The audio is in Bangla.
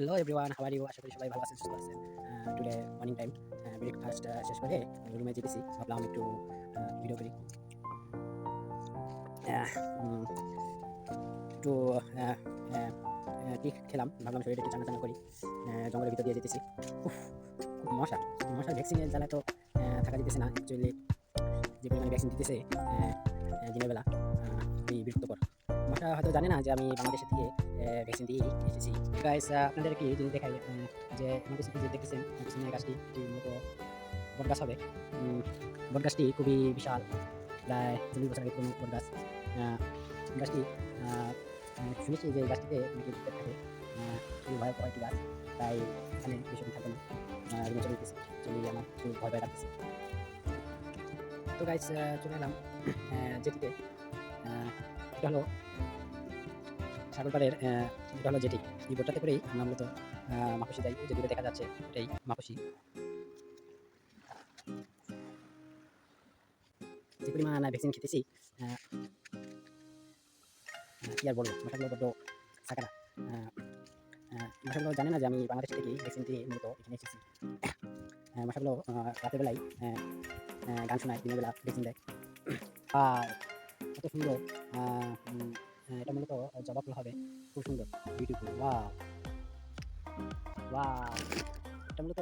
Hello everyone, how are you? আশা করি সবাই ভালো আছেন, সুস্থ আছেন। টুডে মর্নিং টাইম ব্রেকফাস্ট শেষ করে রুমে যেতেছি। ভাবলাম একটু ভিডিও করি। আহ, উম, একটু টি খেলাম, ভাবলাম শরীরে একটু চাঙ্গা চাঙ্গা করি। জঙ্গলের ভিতর দিয়ে যেতেছি। উফ, খুব মশার ভ্যাকসিনের জ্বালা তো থাকা যেতেছে না। অ্যাকচুয়ালি যে পরিমাণে ভ্যাকসিন দিতেছে দিনের বেলা, খুবই বিরক্তকর। মশা হয়তো জানে না যে আমি বাংলাদেশের থেকে ভ্যাকসিন দিয়ে এসেছি। গাইস, আপনাদের কি জিনিস দেখাই, যে আমার পিছনে যে দেখতেছেন, পিছনে গাছটি, এটি মূলত বটগাছ হবে। বটগাছটি খুবই বিশাল, প্রায় 40 বছর আগে পুরনো বটগাছ। গাছটি আহ, শুনেছি যে এই গাছটিতে নাকি ভূতের থাকে। খুবই ভয়ঙ্কর একটি গাছ, তাই এখানে বেশিক্ষণ থাকবো না, রুমে চলে যেতেছি। চলে আমার খুব ভয় ভয় লাগতেছে। তো গাইস, চলে এলাম যেটিতে। এটা হলো সাগর পাড়ের, এটা হলো জেটি। এই বোটটাতে করেই আমরা মূলত মাকুসি যাই। যে দূরে দেখা যাচ্ছে এটাই মাকুসি। যে পরিমাণ ভ্যাকসিন খেতেছি, আহ, কি আর বলবো, মশাগুলো বড্ড সাকারা। মশাগুলো জানে না যে আমি বাংলাদেশ থেকে ভ্যাকসিন দিয়ে মূলত এখানে এসেছি। মশাগুলো রাতের বেলায় গান শোনায়, দিনের বেলা ভ্যাকসিন দেয়। আর কত সুন্দর! এটা মূলত জবা ফুল হবে, খুব সুন্দর, বিউটিফুল। Wow wow! এটা মূলত